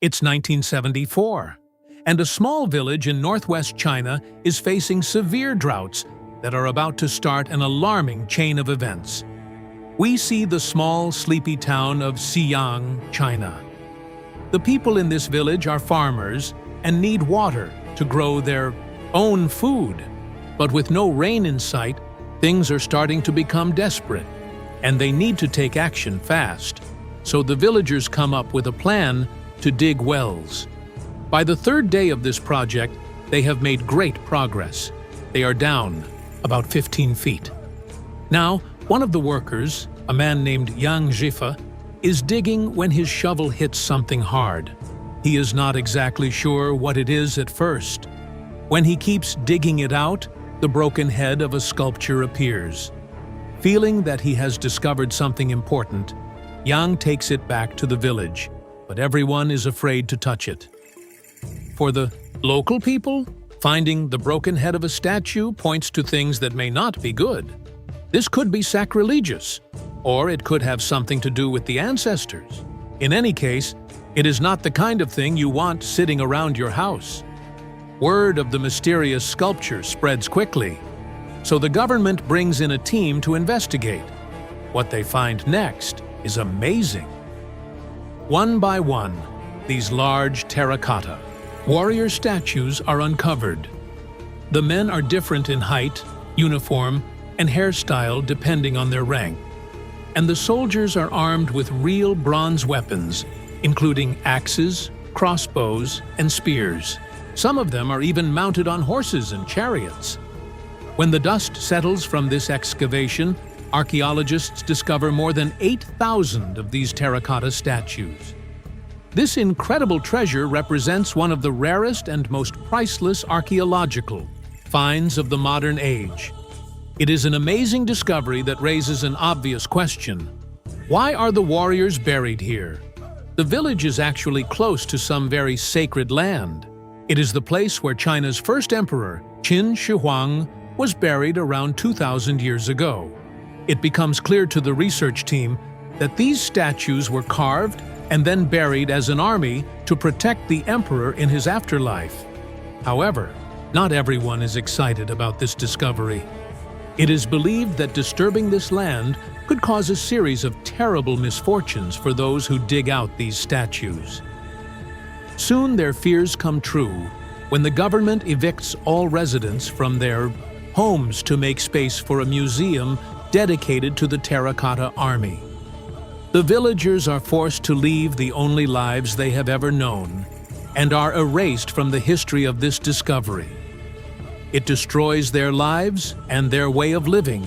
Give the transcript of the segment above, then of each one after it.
It's 1974, and a small village in northwest China is facing severe droughts that are about to start an alarming chain of events. We see the small, sleepy town of Xi'an, China. The people in this village are farmers and need water to grow their own food. But with no rain in sight, things are starting to become desperate, and they need to take action fast. So the villagers come up with a plan to dig wells. By the third day of this project, they have made great progress. They are down about 15 feet. Now, one of the workers, a man named Yang Zhifa, is digging when his shovel hits something hard. He is not exactly sure what it is at first. When he keeps digging it out, the broken head of a sculpture appears. Feeling that he has discovered something important, Yang takes it back to the village, but everyone is afraid to touch it. For the local people, finding the broken head of a statue points to things that may not be good. This could be sacrilegious, or it could have something to do with the ancestors. In any case, it is not the kind of thing you want sitting around your house. Word of the mysterious sculpture spreads quickly, so the government brings in a team to investigate. What they find next is amazing. One by one, these large terracotta warrior statues are uncovered. The men are different in height, uniform, and hairstyle depending on their rank. And the soldiers are armed with real bronze weapons, including axes, crossbows, and spears. Some of them are even mounted on horses and chariots. When the dust settles from this excavation, archaeologists discover more than 8,000 of these terracotta statues. This incredible treasure represents one of the rarest and most priceless archaeological finds of the modern age. It is an amazing discovery that raises an obvious question. Why are the warriors buried here? The village is actually close to some very sacred land. It is the place where China's first emperor, Qin Shi Huang, was buried around 2,000 years ago. It becomes clear to the research team that these statues were carved and then buried as an army to protect the emperor in his afterlife. However, not everyone is excited about this discovery. It is believed that disturbing this land could cause a series of terrible misfortunes for those who dig out these statues. Soon their fears come true when the government evicts all residents from their homes to make space for a museum dedicated to the Terracotta Army. The villagers are forced to leave the only lives they have ever known and are erased from the history of this discovery. It destroys their lives and their way of living,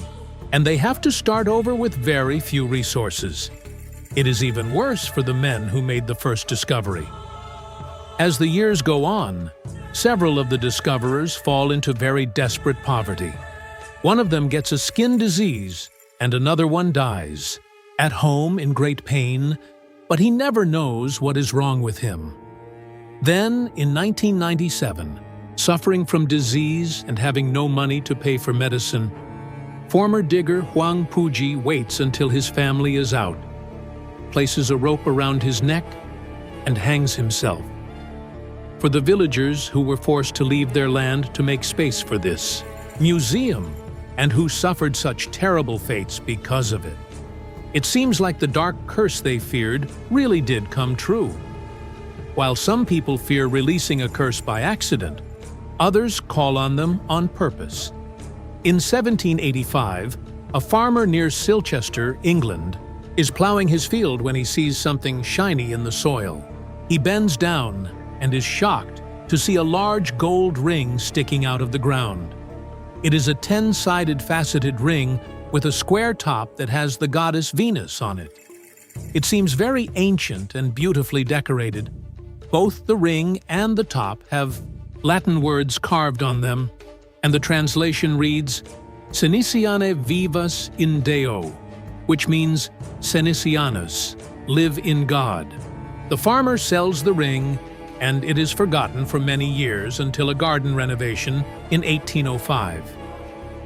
and they have to start over with very few resources. It is even worse for the men who made the first discovery. As the years go on, several of the discoverers fall into very desperate poverty. One of them gets a skin disease, and another one dies, at home in great pain, but he never knows what is wrong with him. Then, in 1997, suffering from disease and having no money to pay for medicine, former digger Huang Puji waits until his family is out, places a rope around his neck, and hangs himself. For the villagers who were forced to leave their land to make space for this museum, and who suffered such terrible fates because of it, it seems like the dark curse they feared really did come true. While some people fear releasing a curse by accident, others call on them on purpose. In 1785, a farmer near Silchester, England, is plowing his field when he sees something shiny in the soil. He bends down and is shocked to see a large gold ring sticking out of the ground. It is a 10-sided faceted ring with a square top that has the goddess Venus on it. It seems very ancient and beautifully decorated. Both the ring and the top have Latin words carved on them, and the translation reads, Seniciane vivas in Deo, which means Senicianus, live in God. The farmer sells the ring, and it is forgotten for many years until a garden renovation in 1805.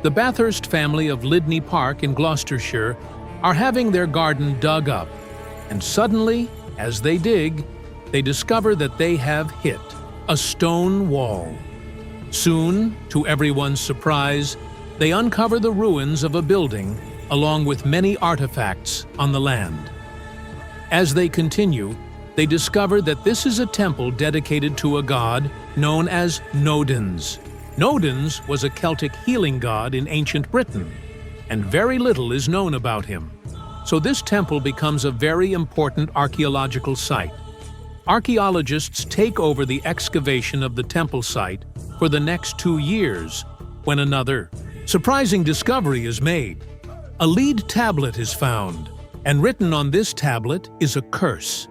The Bathurst family of Lydney Park in Gloucestershire are having their garden dug up, and suddenly, as they dig, they discover that they have hit a stone wall. Soon, to everyone's surprise, they uncover the ruins of a building along with many artifacts on the land. As they continue, they discover that this is a temple dedicated to a god known as Nodens. Nodens was a Celtic healing god in ancient Britain, and very little is known about him. So this temple becomes a very important archaeological site. Archaeologists take over the excavation of the temple site for the next 2 years, when another surprising discovery is made. A lead tablet is found, and written on this tablet is a curse.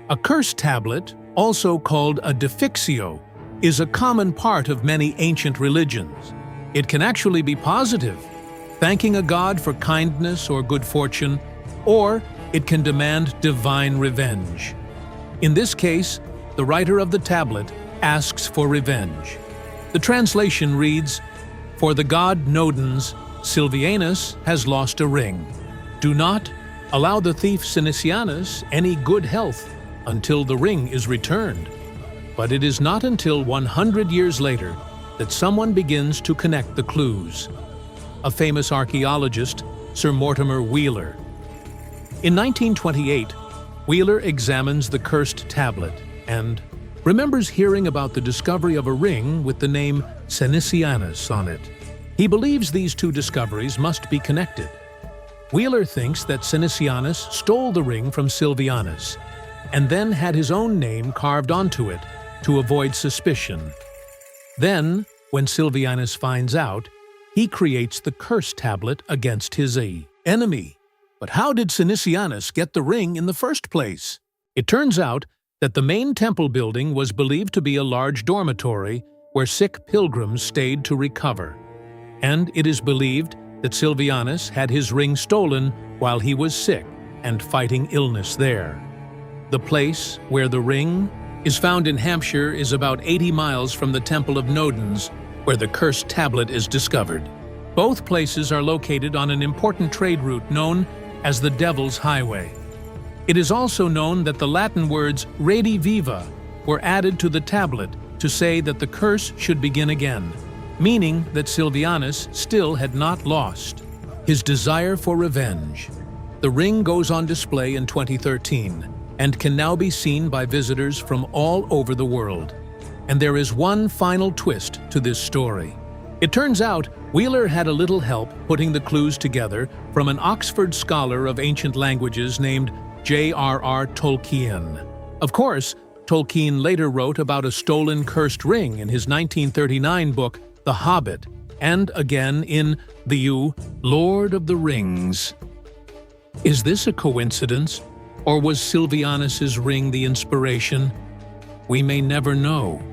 A curse tablet, also called a defixio, is a common part of many ancient religions. It can actually be positive, thanking a god for kindness or good fortune, or it can demand divine revenge. In this case, the writer of the tablet asks for revenge. The translation reads, "For the god Nodens, Silvianus has lost a ring. Do not allow the thief Sinicianus any good health until the ring is returned." But it is not until 100 years later that someone begins to connect the clues. A famous archaeologist, Sir Mortimer Wheeler. In 1928, Wheeler examines the cursed tablet and remembers hearing about the discovery of a ring with the name Sinicianus on it. He believes these two discoveries must be connected. Wheeler thinks that Sinicianus stole the ring from Silvianus and then had his own name carved onto it to avoid suspicion. Then, when Silvianus finds out, he creates the curse tablet against his enemy. But how did Sinicianus get the ring in the first place? It turns out that the main temple building was believed to be a large dormitory where sick pilgrims stayed to recover. And it is believed that Silvianus had his ring stolen while he was sick and fighting illness there. The place where the ring is found in Hampshire is about 80 miles from the Temple of Nodens, where the cursed tablet is discovered. Both places are located on an important trade route known as the Devil's Highway. It is also known that the Latin words rediviva were added to the tablet to say that the curse should begin again, meaning that Silvianus still had not lost his desire for revenge. The ring goes on display in 2013 and can now be seen by visitors from all over the world. And there is one final twist to this story. It turns out Wheeler had a little help putting the clues together from an Oxford scholar of ancient languages named J.R.R. Tolkien. Of course, Tolkien later wrote about a stolen cursed ring in his 1939 book, The Hobbit, and again in The Lord of the Rings. Is this a coincidence, or was Silvianus's ring the inspiration? We may never know.